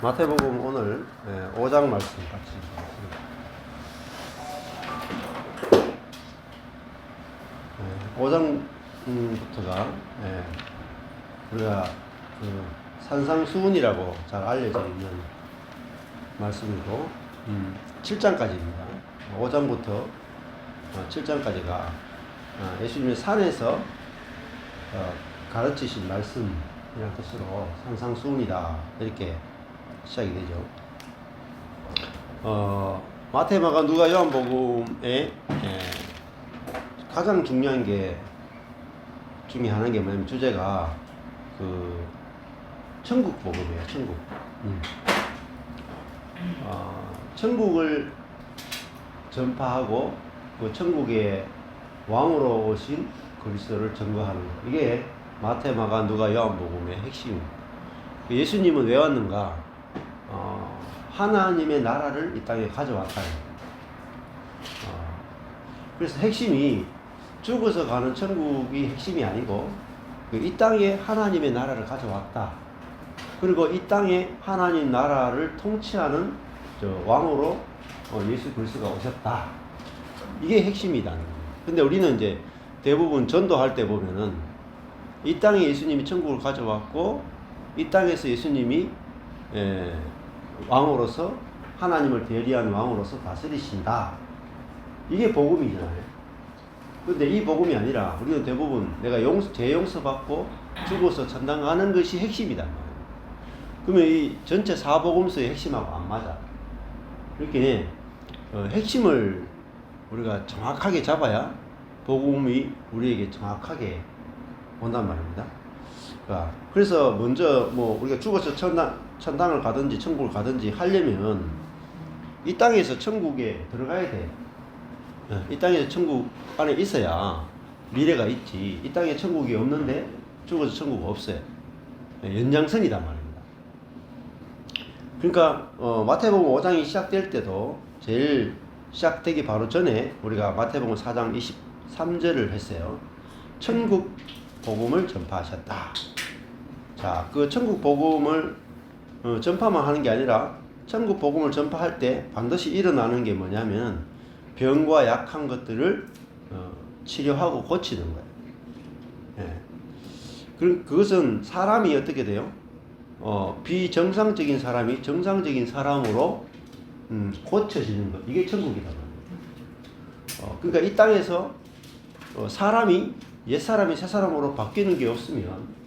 마태복음 오늘 5장 말씀 같이 보겠습니다. 5장부터가 우리가 그 산상수훈이라고 잘 알려져 있는 말씀이고 7장까지입니다. 5장부터 7장까지가 예수님의 산에서 가르치신 말씀이라는 뜻으로 산상수훈이다 이렇게 시작이 되죠. 마태, 마가, 누가, 요한복음에 가장 중요한 게 중에 하나인 게 뭐냐면 주제가 그 천국 복음이에요. 천국. 천국을 전파하고 그 천국의 왕으로 오신 그리스도를 증거하는 것. 이게 마태, 마가, 누가, 요한복음의 핵심입니다. 예수님은 왜 왔는가? 하나님의 나라를 이 땅에 가져왔다. 그래서 핵심이 죽어서 가는 천국이 핵심이 아니고 이 땅에 하나님의 나라를 가져왔다. 그리고 이 땅에 하나님 나라를 통치하는 왕으로 예수 그리스도가 오셨다. 이게 핵심이다. 근데 우리는 이제 대부분 전도할 때 보면은 이 땅에 예수님이 천국을 가져왔고 이 땅에서 예수님이 왕으로서 하나님을 대리하는 왕으로서 다스리신다. 이게 복음이잖아요. 근데 이 복음이 아니라 우리는 대부분 내가 재용서받고 죽어서 천당 가는 것이 핵심이다. 그러면 이 전체 사복음서의 핵심하고 안 맞아. 그렇게 핵심을 우리가 정확하게 잡아야 복음이 우리에게 정확하게 온단 말입니다. 그래서 먼저 우리가 죽어서 천당을 가든지 천국을 가든지 하려면 이 땅에서 천국에 들어가야 돼. 이 땅에서 천국 안에 있어야 미래가 있지. 이 땅에 천국이 없는데 죽어서 천국 없어요. 연장선이단 말입니다. 그러니까 마태복음 5장이 시작될 때도 제일 시작되기 바로 전에 우리가 마태복음 4장 23절을 했어요. 천국 복음을 전파하셨다. 자, 그 천국 복음을 전파만 하는 게 아니라 천국 복음을 전파할 때 반드시 일어나는 게 뭐냐면 병과 약한 것들을 치료하고 고치는 거예요. 그것은 사람이 어떻게 돼요? 비정상적인 사람이 정상적인 사람으로 고쳐지는 것. 이게 천국이다. 그러니까 이 땅에서 사람이 옛사람이 새사람으로 바뀌는 게 없으면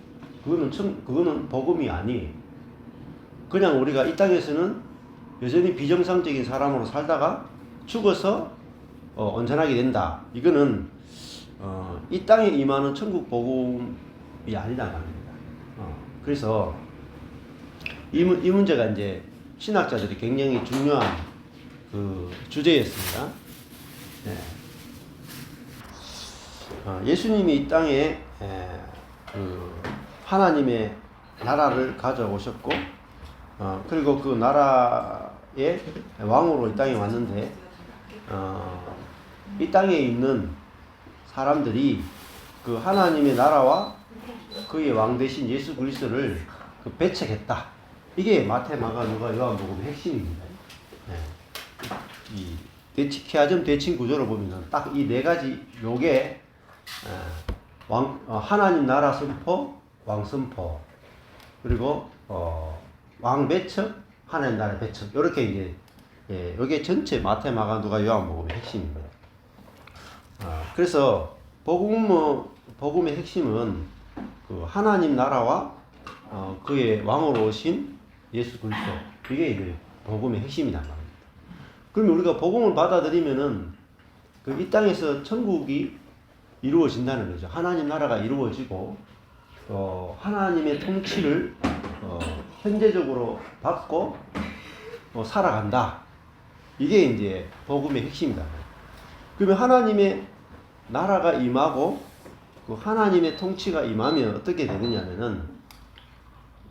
그거는 복음이 아니에요. 그냥 우리가 이 땅에서는 여전히 비정상적인 사람으로 살다가 죽어서 온전하게 된다. 이거는 이 땅에 임하는 천국 복음이 아니란 말입니다. 그래서 이 문제가 이제 신학자들이 굉장히 중요한 그 주제였습니다. 네. 예수님이 이 땅에 하나님의 나라를 가져오셨고 그리고 그 나라의 왕으로 이 땅에 왔는데 이 땅에 있는 사람들이 그 하나님의 나라와 그의 왕 대신 예수 그리스도를 배척했다. 이게 마태, 마가, 누가, 요한복음의 핵심입니다. 이 케아점 대칭 구조를 보면 딱 이 네 가지 요게 하나님 나라 선포, 왕 선포, 그리고 왕 배척, 하나님 나라 배척. 이렇게 이제 요게 전체 마태, 마가, 누가, 요한복음의 핵심입니다. 그래서 복음의 핵심은 그 하나님 나라와 그의 왕으로 오신 예수 그리스도. 이게 이제 복음의 핵심이란 말입니다. 그러면 우리가 복음을 받아들이면은 그 이 땅에서 천국이 이루어진다는 거죠. 하나님 나라가 이루어지고 하나님의 통치를 현재적으로 받고 살아간다. 이게 이제 복음의 핵심이다. 그러면 하나님의 나라가 임하고 그 하나님의 통치가 임하면 어떻게 되느냐면은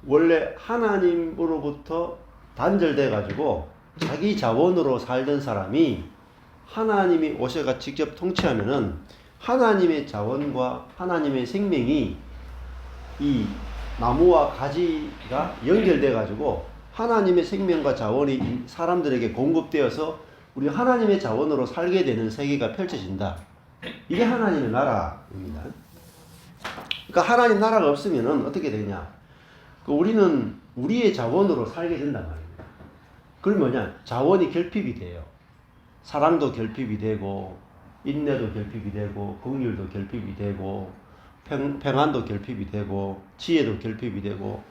원래 하나님으로부터 단절돼 가지고 자기 자원으로 살던 사람이 하나님이 오셔가 직접 통치하면은 하나님의 자원과 하나님의 생명이 이 나무와 가지가 연결돼 가지고 하나님의 생명과 자원이 사람들에게 공급되어서 우리 하나님의 자원으로 살게 되는 세계가 펼쳐진다. 이게 하나님의 나라입니다. 그러니까 하나님 나라가 없으면 어떻게 되냐? 우리는 우리의 자원으로 살게 된단 말입니다. 그럼 뭐냐? 자원이 결핍이 돼요. 사랑도 결핍이 되고, 인내도 결핍이 되고, 긍휼도 결핍이 되고, 평안도 결핍이 되고, 지혜도 결핍이 되고,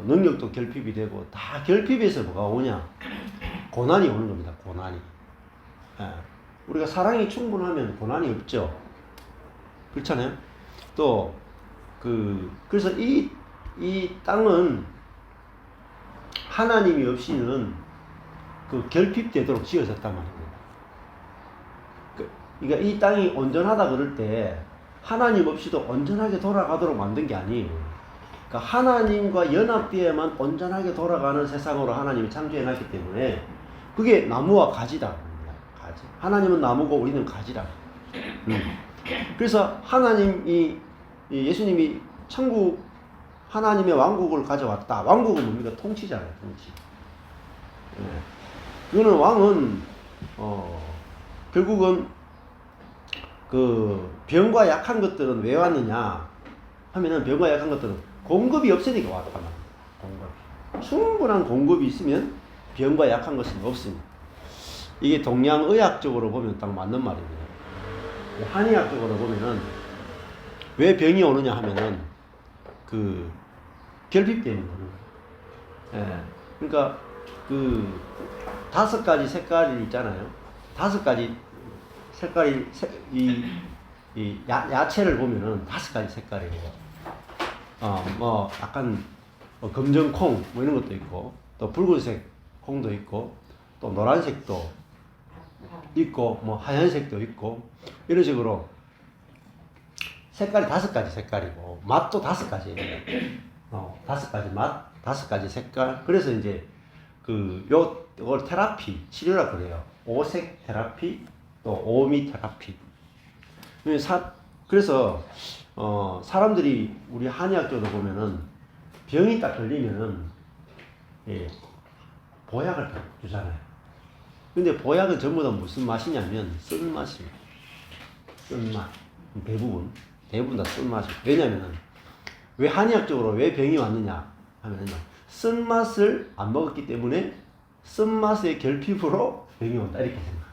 능력도 결핍이 되고, 다 결핍에서 뭐가 오냐? 고난이 오는 겁니다. 고난이. 예. 우리가 사랑이 충분하면 고난이 없죠. 그렇잖아요. 또 그래서 이 땅은 하나님이 없이는 결핍되도록 지어졌단 말입니다. 그러니까 이 땅이 온전하다 그럴 때 하나님 없이도 온전하게 돌아가도록 만든 게 아니에요. 그러니까 하나님과 연합되어야만 온전하게 돌아가는 세상으로 하나님이 창조해놨기 때문에 그게 나무와 가지다. 가지. 하나님은 나무고 우리는 가지라. 그래서 예수님이 천국 하나님의 왕국을 가져왔다. 왕국은 뭡니까? 통치잖아요. 통치. 그거는 왕은 결국은 병과 약한 것들은 왜 왔느냐 하면은 병과 약한 것들은 공급이 없으니까 왔단 말이에요. 공급. 충분한 공급이 있으면 병과 약한 것은 없습니다. 이게 동양의학적으로 보면 딱 맞는 말입니다. 한의학적으로 보면은 왜 병이 오느냐 하면은 결핍 때문에 오는 거예요. 예. 그러니까 5가지 색깔이 있잖아요. 5가지 색깔이 야채를 보면은 5가지 색깔이에요. 약간 검정콩 뭐 이런 것도 있고, 또 붉은색 콩도 있고, 또 노란색도 있고, 뭐 하얀색도 있고, 이런 식으로 색깔이 5가지 색깔이고, 맛도 5가지예요. 5가지 맛, 5가지 색깔. 그래서 이제 요걸 테라피, 치료라 그래요. 오색 테라피, 또 오미 테라피. 그래서 사람들이 우리 한의학적으로 보면은 병이 딱 걸리면은 보약을 주잖아요. 근데 보약은 전부 다 무슨 맛이냐면 쓴맛입니다. 쓴맛. 대부분 다 쓴맛이에요. 왜냐면은 왜 한의학적으로 왜 병이 왔느냐 하면은 쓴맛을 안 먹었기 때문에 쓴맛의 결핍으로 병이 온다 이렇게 생각해요.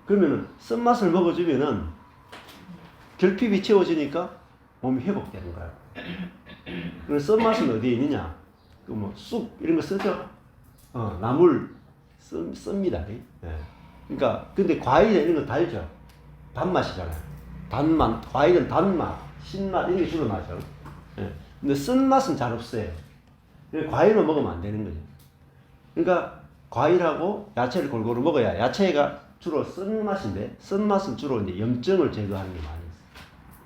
그러면은 쓴맛을 먹어주면은 결핍이 채워지니까 몸이 회복되는 거예요. 그래서 쓴맛은 어디에 있느냐? 쑥 이런 거 쓰죠? 나물 씁니다. 예. 그러니까 근데 과일 이런 거 달죠. 단맛이잖아요. 단맛, 과일은 단맛, 신맛 이런 게 주로 나죠. 예. 근데 쓴맛은 잘 없어요. 과일만 먹으면 안 되는 거죠. 그러니까 과일하고 야채를 골고루 먹어야 야채가 주로 쓴맛인데 쓴맛은 주로 이제 염증을 제거하는 게 많이 있어요.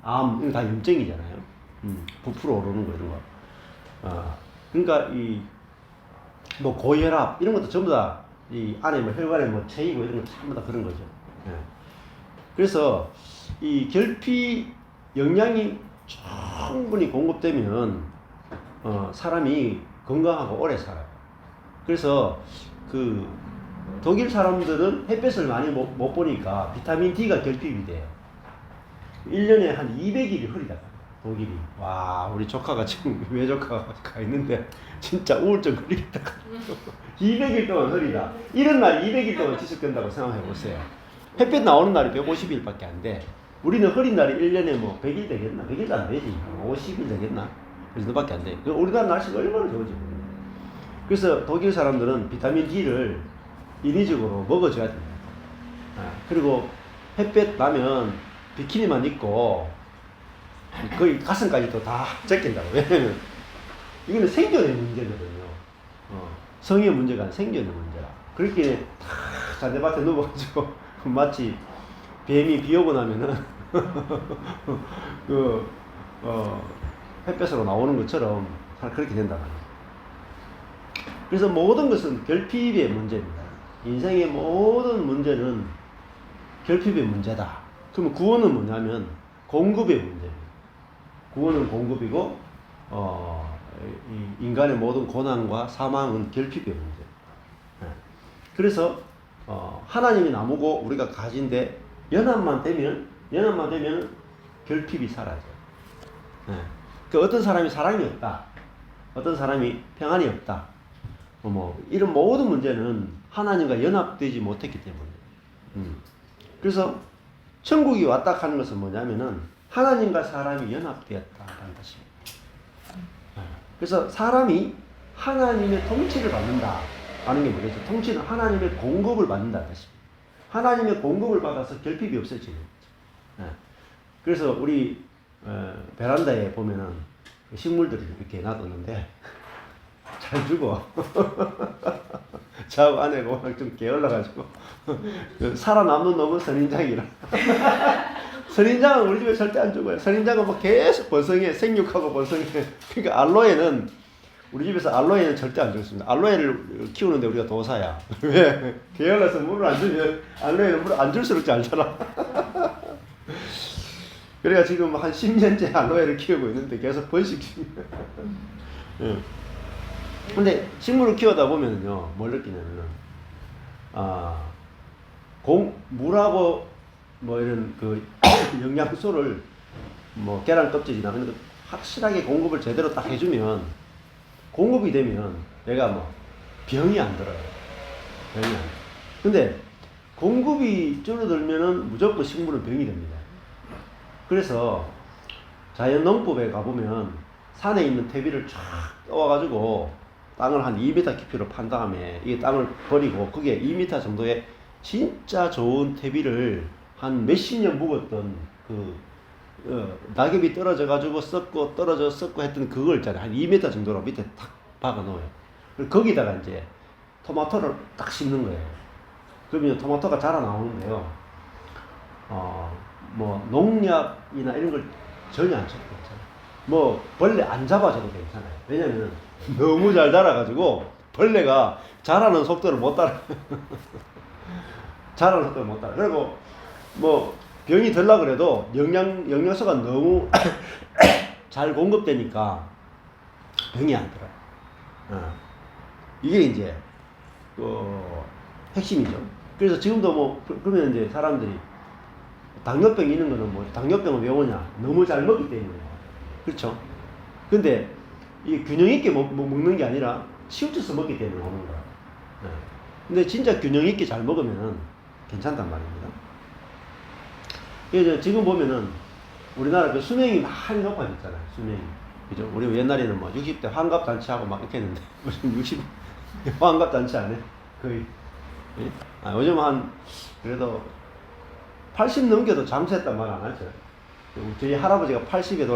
암, 이거 다 염증이잖아요. 부풀어 오르는 거 이런 거. 그러니까 고혈압 이런 것도 전부 다 이 안에 혈관에 체이고 이런 거 전부 다 그런 거죠. 예. 그래서 이 결핍 영양이 충분히 공급되면 사람이 건강하고 오래 살아요. 그래서 독일 사람들은 햇볕을 많이 못 보니까 비타민 D가 결핍이 돼요. 1년에 한 200일이 흐리다. 독일이. 와, 우리 조카가 지금 외조카가 가 있는데 진짜 우울증 걸리겠다. 200일 동안 흐리다. 이런 날 200일 동안 지속된다고 생각해 보세요. 햇볕 나오는 날이 150일밖에 안 돼. 우리는 흐린 날이 1년에 100일 되겠나? 100일도 안 되지. 50일 되겠나? 그 정도밖에 안 돼. 우리나라 날씨가 얼마나 좋은지 모르겠네. 그래서 독일 사람들은 비타민 D를 인위적으로 먹어줘야 됩니다. 그리고 햇볕 나면 비키니만 입고 거의 가슴까지도 다 제낀다고. 왜냐면 이거는 생존의 문제거든요. 성의 문제가 아니라 생존의 문제라. 그렇게 다 잔디밭에 누워가지고 마치 뱀이 비 오고 나면은 햇볕으로 나오는 것처럼 그렇게 된다 말이에요. 그래서 모든 것은 결핍의 문제입니다. 인생의 모든 문제는 결핍의 문제다. 그러면 구원은 뭐냐면 공급의 문제입니다. 구원은 공급이고 이 인간의 모든 고난과 사망은 결핍의 문제. 그래서 하나님이 나무고 우리가 가지인데 연합만 되면 결핍이 사라져요. 그 어떤 사람이 사랑이 없다, 어떤 사람이 평안이 없다, 이런 모든 문제는 하나님과 연합되지 못했기 때문에. 그래서 천국이 왔다 하는 것은 뭐냐면은 하나님과 사람이 연합되었다는 것입니다. 그래서 사람이 하나님의 통치를 받는다 하는 게 뭐겠죠? 통치는 하나님의 공급을 받는다는 것입니다. 하나님의 공급을 받아서 결핍이 없어지는 거죠. 그래서 우리 베란다에 보면은 식물들을 이렇게 놔뒀는데 잘 죽어. 저 아내가 좀 게을러가지고 살아남는 놈은 선인장이라. 선인장은 우리 집에 절대 안 죽어요. 선인장은 뭐 계속 번성해, 생육하고 번성해. 그러니까 알로에는 우리 집에서 알로에는 절대 안 죽습니다. 알로에를 키우는데 우리가 도사야. 왜? 게을러서 물을 안 주면 알로에는 물을 안 줄수록 잘 자라. 그래가 지금 한 10년째 알로에를 키우고 있는데 계속 번식입니다. 근데 식물을 키우다 보면요, 뭘 느끼냐면은, 물하고 뭐 이런 그 영양소를 뭐 계란 껍질이나 이런 거 확실하게 공급을 제대로 딱 해주면, 공급이 되면 내가 뭐 병이 안 들어요. 병이 안 들어요. 근데 공급이 줄어들면은 무조건 식물은 병이 됩니다. 그래서 자연농법에 가보면 산에 있는 퇴비를 쫙 떠와가지고 땅을 한 2m 깊이로 판 다음에 이 땅을 버리고 그게 2m 정도의 진짜 좋은 퇴비를 한 몇십 년 묵었던 낙엽이 떨어져가지고 썩고 떨어져 썩고 했던 그걸 있잖아요. 한 2m 정도로 밑에 탁 박아 놓아요. 거기다가 이제 토마토를 딱 심는 거예요. 그러면 토마토가 자라 나오는데요. 뭐 농약이나 이런 걸 전혀 안 쳐도 괜찮아요. 뭐 벌레 안 잡아줘도 괜찮아요. 왜냐면 너무 잘 자라가지고 벌레가 자라는 속도를 못 따라. 자라는 속도를 못 따라. 그리고 뭐 병이 들라 그래도 영양소가 너무 잘 공급되니까 병이 안 들어요. 이게 이제 핵심이죠. 그래서 지금도 뭐 그러면 이제 사람들이 당뇨병 있는 거는 뭐 당뇨병은 왜 오냐? 너무 잘 먹기 때문에. 그렇죠? 근데 이 균형 있게 먹는 게 아니라 치우쳐서 먹기 때문에 오는 거야. 근데 진짜 균형 있게 잘 먹으면 괜찮단 말입니다. 그래서 지금 보면은 우리나라 그 수명이 많이 높아졌잖아요. 수명이. 그죠? 우리 옛날에는 뭐 60대 환갑잔치하고 막 이렇게 했는데 무슨 60 환갑잔치 안 해? 거의. 예? 요즘 한 그래도 80 넘겨도 잠수했단 말 안 하죠. 저희 할아버지가 80에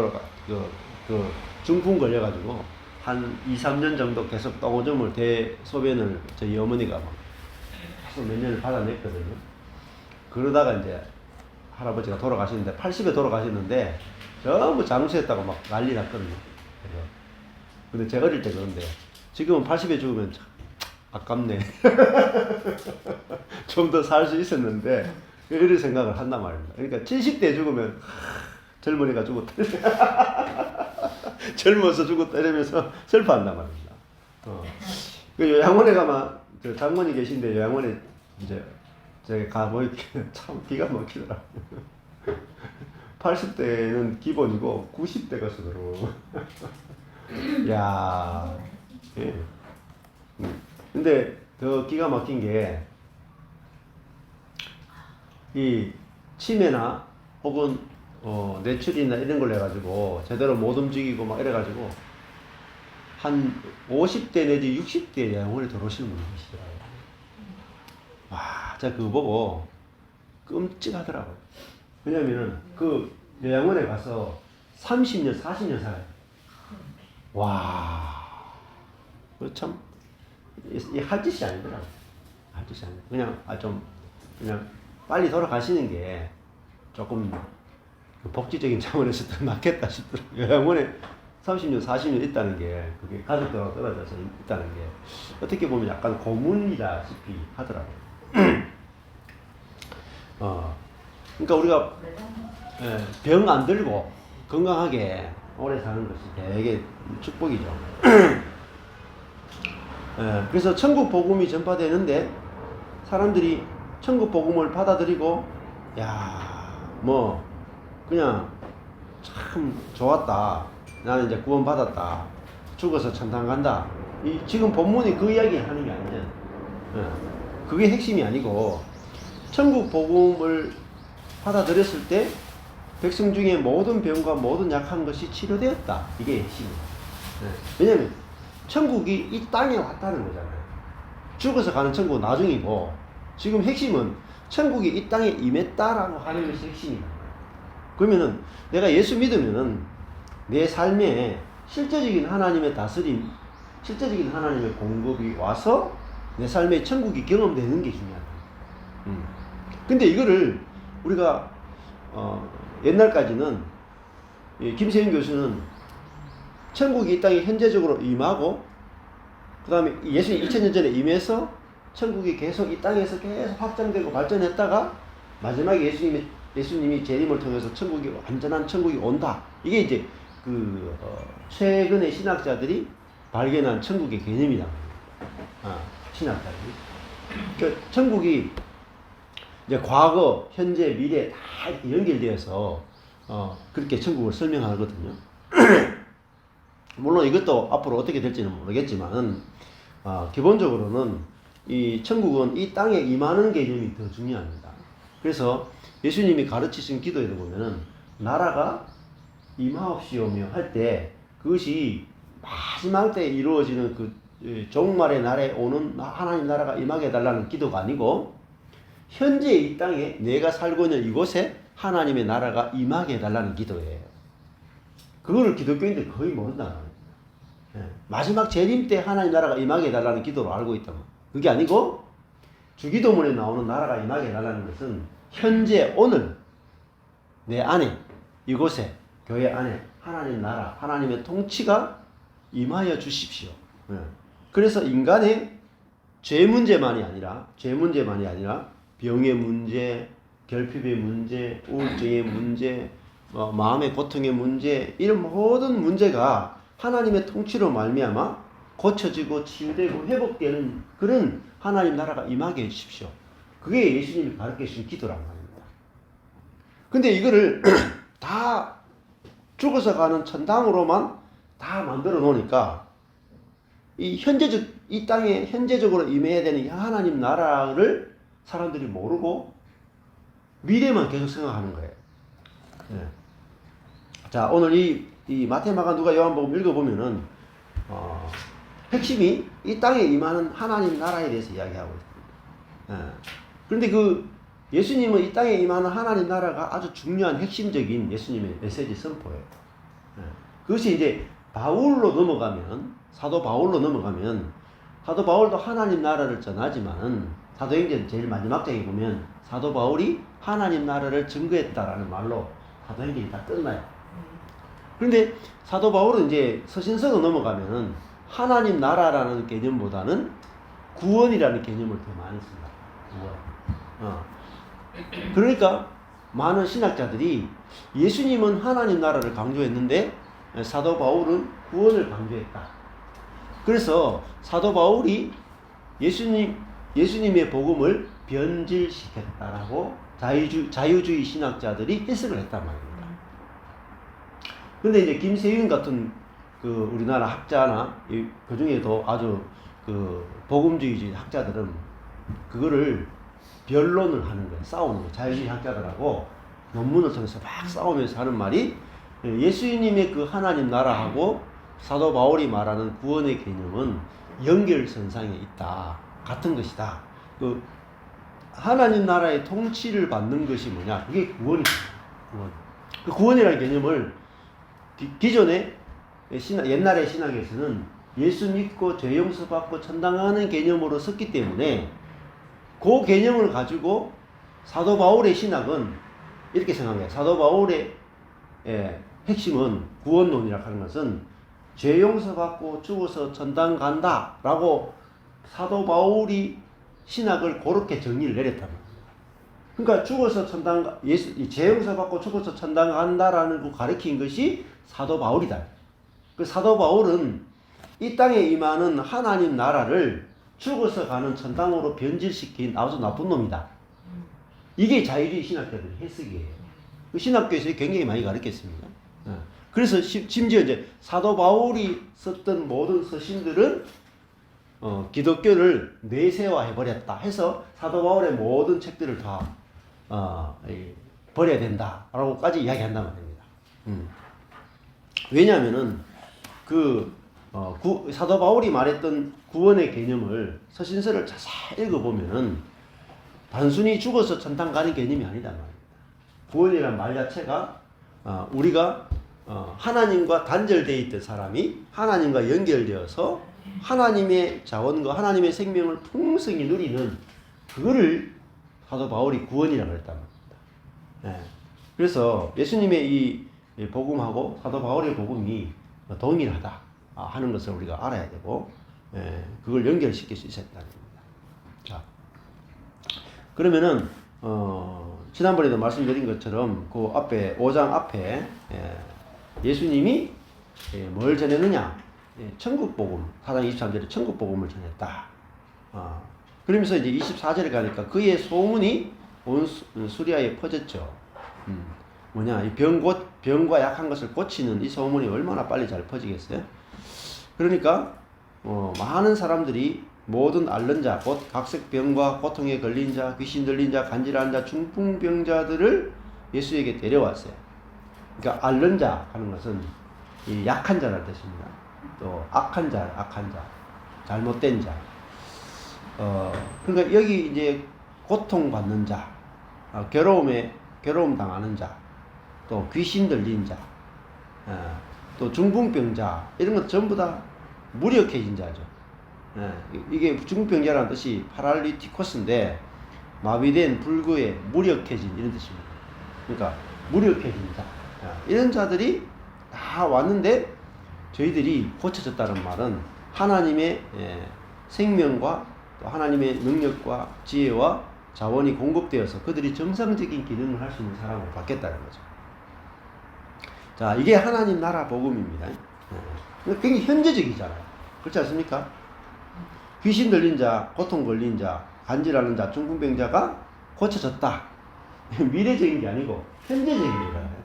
중풍 걸려가지고 한 2, 3년 정도 계속 똥오줌을 대소변을 저희 어머니가 막 계속 몇 년을 받아냈거든요. 그러다가 이제 할아버지가 돌아가시는데 80에 돌아가셨는데 전부 장수했다고 막 난리 났거든요. 근데 제가 어릴 때 그런데 지금은 80에 죽으면 참 아깝네. 좀 더 살 수 있었는데 이런 생각을 한단 말입니다. 그러니까 70대에 죽으면 젊은이가 죽었다. 젊어서 죽었다 이러면서 슬퍼한단 말입니다. 그 요양원에 가면 저 장모님 계신데 요양원에 이제 제가 가보니까 참 기가 막히더라고요. 80대는 기본이고 90대가 서더라고. 야, 예. 근데 더 기가 막힌 게 이 치매나 혹은 뇌출이나 이런 걸 해가지고 제대로 못 움직이고 막 이래가지고 한 50대 내지 60대 요양원에 들어오시는 분이 계시더라고요. 와, 제가 그거 보고 끔찍하더라고요. 왜냐면은 그 요양원에 가서 30년, 40년 살아요. 와, 참, 이 할 짓이 아니더라고요. 할 짓이 아니에요. 그냥, 그냥 빨리 돌아가시는 게 조금 복지적인 차원에서 더 낫겠다 싶더라고요. 요양원에 30년, 40년 있다는 게, 그게 가족들하고 떨어져서 있다는 게, 어떻게 보면 약간 고문이다시피 하더라고요. 그러니까 우리가 병 안 들고 건강하게 오래 사는 것이 되게 축복이죠. 예, 그래서 천국 복음이 전파되는데 사람들이 천국 복음을 받아들이고 뭐 그냥 참 좋았다. 나는 이제 구원 받았다. 죽어서 천당 간다. 지금 본문이 그 이야기 하는 게 아니에요. 예, 그게 핵심이 아니고 천국 복음을 받아들였을 때 백성 중에 모든 병과 모든 약한 것이 치료되었다. 이게 핵심이에요. 예, 왜냐면 천국이 이 땅에 왔다는 거잖아요. 죽어서 가는 천국은 나중이고 지금 핵심은 천국이 이 땅에 임했다라고 하는 것이 핵심이다. 그러면은 내가 예수 믿으면은 내 삶에 실제적인 하나님의 다스림, 실제적인 하나님의 공급이 와서 내 삶에 천국이 경험되는 게 중요하다. 근데 이거를 우리가 옛날까지는 김세윤 교수는 천국이 이 땅에 현재적으로 임하고 그 다음에 예수님 2000년 전에 임해서 천국이 계속 이 땅에서 계속 확장되고 발전했다가 마지막에 예수님이 재림을 통해서 완전한 천국이 온다. 이게 이제 최근의 신학자들이 발견한 천국의 개념이다. 신학자들이. 그러니까 천국이 이제 과거, 현재, 미래 다 이렇게 연결되어서 그렇게 천국을 설명하거든요. 물론 이것도 앞으로 어떻게 될지는 모르겠지만 기본적으로는 이 천국은 이 땅에 임하는 개념이 더 중요합니다. 그래서 예수님이 가르치신 기도에도 보면은 나라가 임하옵시오며 할 때 그것이 마지막 때 이루어지는 그 종말의 날에 오는 하나님 나라가 임하게 해달라는 기도가 아니고 현재 이 땅에 내가 살고 있는 이곳에 하나님의 나라가 임하게 해달라는 기도예요. 그거를 기독교인들이 거의 모른다는 거예요. 마지막 재림 때 하나님 나라가 임하게 해달라는 기도로 알고 있다고. 그게 아니고 주기도문에 나오는 나라가 임하게 해달라는 것은 현재 오늘 내 안에 이곳에 교회 안에 하나님 나라 하나님의 통치가 임하여 주십시오. 그래서 인간의 죄 문제만이 아니라 병의 문제, 결핍의 문제, 우울증의 문제, 마음의 고통의 문제 이런 모든 문제가 하나님의 통치로 말미암아 고쳐지고 치유되고 회복되는 그런 하나님 나라가 임하게 해주십시오. 그게 예수님이 가르치신 기도란 말입니다. 근데 이거를 다 죽어서 가는 천당으로만 다 만들어 놓으니까 이 땅에 현재적으로 임해야 되는 하나님 나라를 사람들이 모르고 미래만 계속 생각하는 거예요. 네. 자, 오늘 이 마태, 마가, 누가, 요한복음 읽어보면은 핵심이 이 땅에 임하는 하나님 나라에 대해서 이야기하고 있습니다. 그런데 예수님은 이 땅에 임하는 하나님 나라가 아주 중요한 핵심적인 예수님의 메시지 선포예요. 그것이 이제 사도 바울로 넘어가면 사도 바울도 하나님 나라를 전하지만 사도행전 제일 마지막 장에 보면 사도 바울이 하나님 나라를 증거했다라는 말로 사도행전이 다 끝나요. 그런데 사도 바울은 이제 서신서로 넘어가면은 하나님 나라라는 개념보다는 구원이라는 개념을 더 많이 씁니다. 구원. 그러니까 많은 신학자들이 예수님은 하나님 나라를 강조했는데 사도 바울은 구원을 강조했다. 그래서 사도 바울이 예수님의 복음을 변질시켰다라고 자유주의 신학자들이 해석을 했단 말입니다. 근데 이제 김세윤 같은 우리나라 학자나 그 중에도 아주 복음주의지 학자들은 그거를 변론을 하는 거예요. 싸우는 거예요. 자유주의 학자들하고 논문을 통해서 막 싸우면서 하는 말이 예수님의 그 하나님 나라하고 사도 바울이 말하는 구원의 개념은 연결선상에 있다. 같은 것이다. 하나님 나라의 통치를 받는 것이 뭐냐? 그게 구원이다. 구원. 그 구원이라는 개념을 기존에 옛날의 신학에서는 예수 믿고 죄 용서받고 천당하는 개념으로 썼기 때문에 그 개념을 가지고 사도 바울의 신학은 이렇게 생각해요. 사도 바울의 핵심은 구원론이라고 하는 것은 죄 용서받고 죽어서 천당 간다라고 사도 바울이 신학을 그렇게 정리를 내렸단 말이에요. 그러니까 죽어서 죄 용서받고 죽어서 천당 간다라는 거 가르친 것이 사도 바울이다. 그 사도 바울은 이 땅에 임하는 하나님 나라를 죽어서 가는 천당으로 변질시킨 아주 나쁜 놈이다. 이게 자유주의 신학자들의 해석이에요. 그 신학교에서 굉장히 많이 가르쳤습니다. 그래서 심지어 이제 사도 바울이 썼던 모든 서신들은 기독교를 내세화해버렸다 해서 사도 바울의 모든 책들을 다 버려야 된다라고까지 이야기한단 말입니다. 왜냐하면은 사도 바울이 말했던 구원의 개념을 서신서를 자세히 읽어보면은 단순히 죽어서 천당 가는 개념이 아니다 말입니다. 구원이라는 말 자체가 우리가 하나님과 단절되어 있던 사람이 하나님과 연결되어서 하나님의 자원과 하나님의 생명을 풍성히 누리는 그거를 사도 바울이 구원이라고 했단 말입니다. 그래서 예수님의 이 복음하고 사도 바울의 복음이 동일하다 하는 것을 우리가 알아야 되고 그걸 연결시킬 수 있어야 된다는 겁니다. 자, 그러면은 지난번에도 말씀드린 것처럼 그 앞에 5장 앞에 예수님이 뭘 전했느냐? 천국 복음, 4장 23절에 천국 복음을 전했다. 그러면서 이제 24절에 가니까 그의 소문이 온 수리아에 퍼졌죠. 뭐냐, 이 병과 약한 것을 고치는 이 소문이 얼마나 빨리 잘 퍼지겠어요? 그러니까 많은 사람들이 모든 앓는 자, 곧 각색병과 고통에 걸린 자, 귀신 들린 자, 간질한 자, 중풍병자들을 예수에게 데려왔어요. 그러니까 앓는 자 하는 것은 이 약한 자라는 뜻입니다. 또 악한 자, 잘못된 자. 그러니까 여기 이제 고통받는 자, 괴로움 당하는 자, 또 귀신 들린 자, 또 중풍병자, 이런 것 전부 다 무력해진 자죠. 이게 중풍병자라는 뜻이 파랄리티코스인데 마비된 불구에 무력해진 이런 뜻입니다. 그러니까 무력해진 자, 이런 자들이 다 왔는데 저희들이 고쳐졌다는 말은 하나님의 생명과 또 하나님의 능력과 지혜와 자원이 공급되어서 그들이 정상적인 기능을 할 수 있는 사람으로 바뀌었다는 거죠. 자, 이게 하나님 나라 복음입니다. 굉장히 현재적이잖아요. 그렇지 않습니까? 귀신 들린 자, 고통 걸린 자, 간질하는 자, 중풍병자가 고쳐졌다. 미래적인 게 아니고 현재적인 거잖아요.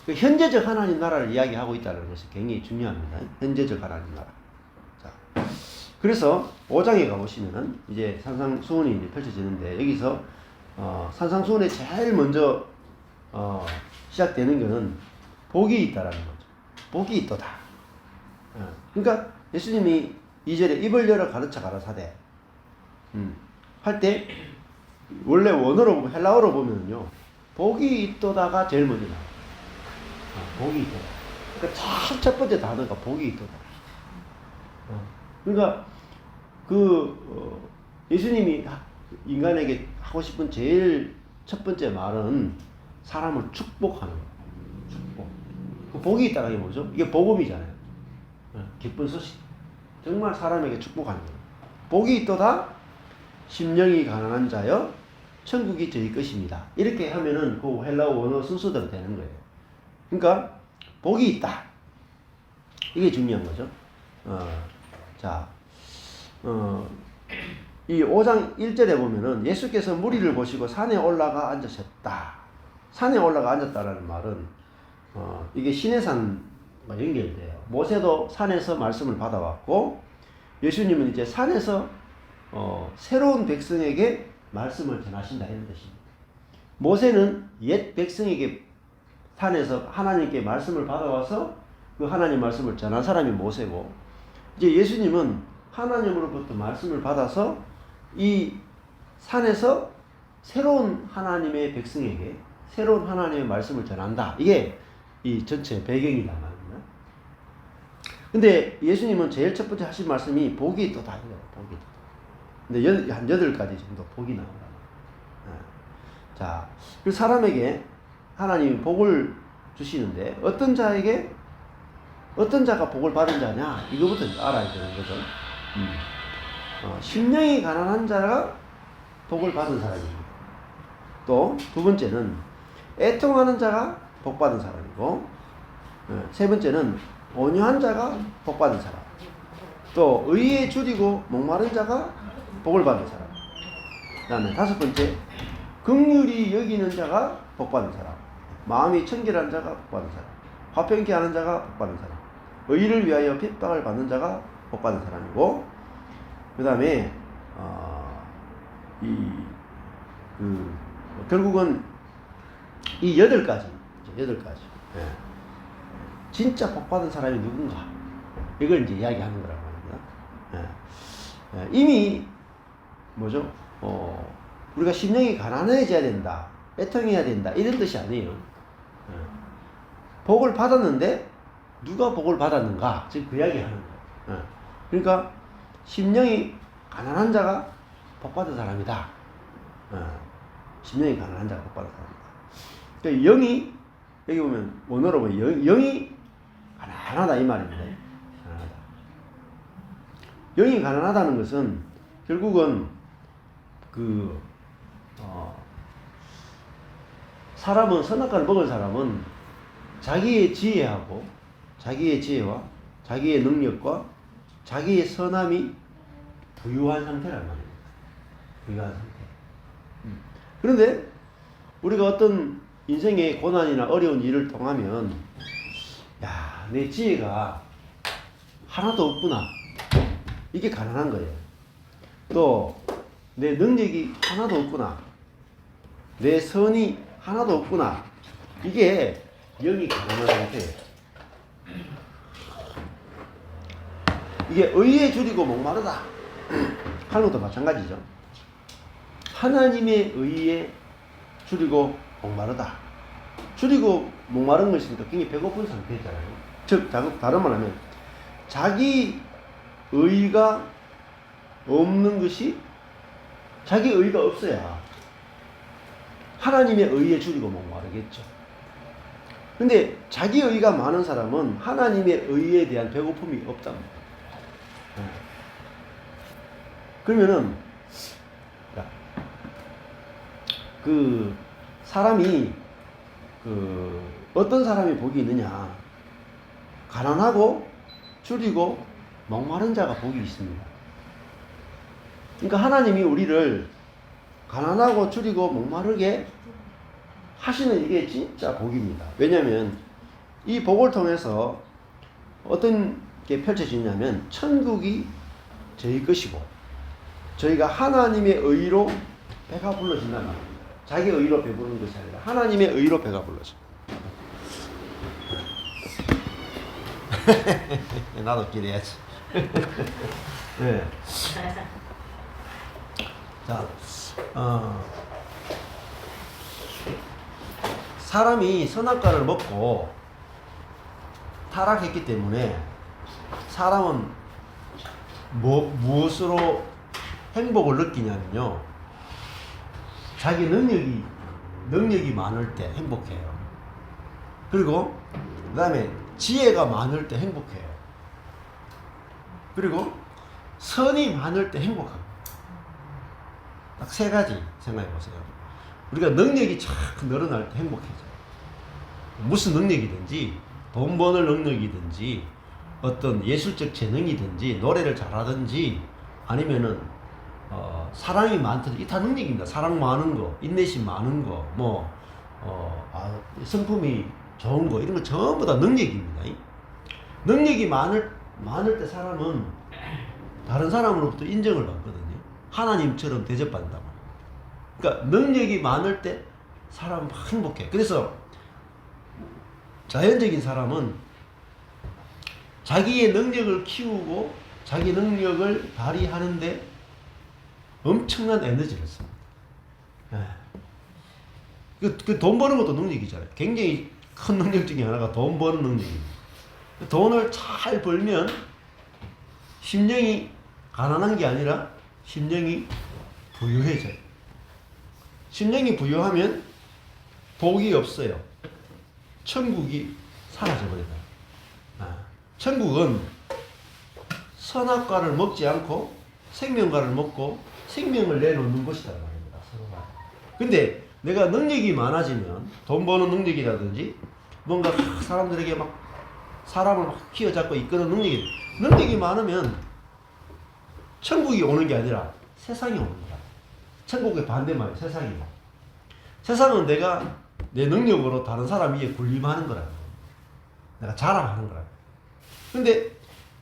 그 현재적 하나님 나라를 이야기하고 있다는 것이 굉장히 중요합니다. 현재적 하나님 나라. 자, 그래서 5장에 가보시면은 이제 산상수훈이 이제 펼쳐지는데 여기서 산상수훈에 제일 먼저 시작되는 것은 복이 있다라는 거죠. 복이 있도다. 그러니까 예수님이 2절에 입을 열어 가르쳐 가라사대 할 때 원래 원어로 헬라어로 보면요 복이 있도다가 제일 먼저 나와요. 복이 있도다. 그러니까 첫 번째 단어가 복이 있도다. 그러니까 예수님이 인간에게 하고 싶은 제일 첫 번째 말은 사람을 축복하는 거예요. 축복. 그 복이 있다가 이게 뭐죠? 이게 복음이잖아요. 기쁜 소식. 정말 사람에게 축복하는 거예요. 복이 있도다. 심령이 가난한 자여 천국이 저희 것입니다. 이렇게 하면은 그 헬라어 원어 순서대로 되는 거예요. 그러니까 복이 있다. 이게 중요한 거죠. 이 5장 1절에 보면은 예수께서 무리를 보시고 산에 올라가 앉으셨다. 산에 올라가 앉았다라는 말은 이게 시내산과 연결돼요. 모세도 산에서 말씀을 받아왔고 예수님은 이제 산에서 새로운 백성에게 말씀을 전하신다 이런 뜻입니다. 모세는 옛 백성에게 산에서 하나님께 말씀을 받아와서 그 하나님 말씀을 전한 사람이 모세고 이제 예수님은 하나님으로부터 말씀을 받아서 이 산에서 새로운 하나님의 백성에게 새로운 하나님의 말씀을 전한다. 이게 이 전체 배경이다 말입니다. 근데 예수님은 제일 첫 번째 하신 말씀이 복이 있도다. 복이 있도다. 근데 한 8가지 정도 복이 나온다. 자, 그 사람에게 하나님이 복을 주시는데 어떤 자가 복을 받은 자냐? 이거부터 알아야 되는 거죠. 심령이 가난한 자가 복을 받은 사람입니다. 또 두 번째는 애통하는 자가 복 받은 사람이고 세 번째는 온유한 자가 복 받은 사람. 또 의에 줄이고 목마른 자가 복을 받은 사람. 그다음에 다섯 번째, 긍휼히 여기는 자가 복 받은 사람. 마음이 청결한 자가 복 받은 사람. 화평케 하는 자가 복 받은 사람. 의를 위하여 핍박을 받는 자가 복 받은 사람이고, 그다음에 결국은 이 8가지. 예. 진짜 복 받은 사람이 누군가? 이걸 이제 이야기하는 거라고 합니다. 예. 이미 뭐죠? 우리가 심령이 가난해져야 된다, 애통해야 된다, 이런 뜻이 아니에요. 예. 복을 받았는데 누가 복을 받았는가? 지금 그 이야기 하는 거예요. 예. 그러니까 심령이 가난한 자가 복 받은 사람이다. 예. 심령이 가난한 자가 복 받은 사람이다. 그러니까 영이, 여기 보면 원어로 보면 영이 가난하다 이 말입니다. 가난하다. 영이 가난하다는 것은 결국은 사람은, 선악과를 먹은 사람은 자기의 지혜와 자기의 능력과 자기의 선함이 부유한 상태란 말입니다. 부유한 상태. 그런데 우리가 어떤 인생의 고난이나 어려운 일을 통하면, 야, 내 지혜가 하나도 없구나. 이게 가난한 거예요. 또 내 능력이 하나도 없구나. 내 선이 하나도 없구나. 이게 영이 가난한 상태예요. 이게 의에 줄이고 목마르다 하는 것도 마찬가지죠. 하나님의 의에 줄이고 목마르다. 줄이고 목마른 것이니까 굉장히 배고픈 상태잖아요. 즉, 다른 말 하면 자기 의가 없는 것이, 자기 의가 없어야 하나님의 의에 줄이고 목마르겠죠. 근데 자기 의가 많은 사람은 하나님의 의에 대한 배고픔이 없답니다. 그러면은 사람이 어떤 사람이 복이 있느냐? 가난하고 줄이고 목마른 자가 복이 있습니다. 그러니까 하나님이 우리를 가난하고 줄이고 목마르게 하시는 이게 진짜 복입니다. 왜냐하면 이 복을 통해서 어떤 게 펼쳐지냐면 천국이 저희 것이고, 저희가 하나님의 의로 배가 불러진다는 말입니다. 자기 의로 배부르는 것이 아니라 하나님의 의로 배가 불러져. 나도 기대야지. 네. 자, 사람이 선악과를 먹고 타락했기 때문에 사람은 무엇으로 행복을 느끼냐면요, 자기 능력이 많을 때 행복해요. 그리고 그 다음에 지혜가 많을 때 행복해요. 그리고 선이 많을 때 행복합니다. 딱 3가지 생각해 보세요. 우리가 능력이 착 늘어날 때 행복해져요. 무슨 능력이든지, 돈 버는 능력이든지, 어떤 예술적 재능이든지, 노래를 잘하든지, 아니면은 사랑이 많든지, 이 다 능력입니다. 사랑 많은 거, 인내심 많은 거, 성품이 좋은 거, 이런 거 전부 다 능력입니다. 능력이 많을 때 사람은 다른 사람으로부터 인정을 받거든요. 하나님처럼 대접받는다. 그러니까 능력이 많을 때 사람은 막 행복해. 그래서 자연적인 사람은 자기의 능력을 키우고 자기 능력을 발휘하는데 엄청난 에너지를 씁니다. 돈 버는 것도 능력이잖아요. 굉장히 큰 능력 중에 하나가 돈 버는 능력입니다. 돈을 잘 벌면 심령이 가난한 게 아니라 심령이 부유해져요. 심령이 부유하면 복이 없어요. 천국이 사라져버린다. 천국은 선악과를 먹지 않고 생명과를 먹고 생명을 내놓는 곳이란 말입니다. 서로가. 근데 내가 능력이 많아지면, 돈 버는 능력이라든지 뭔가 사람들에게 막 사람을 막 휘어잡고 이끄는 능력이 많으면 천국이 오는 게 아니라 세상이 오는 거야. 천국의 반대말이 세상이고. 세상은 내가 내 능력으로 다른 사람 위에 군림하는 거라고. 내가 자랑하는 거라고. 근데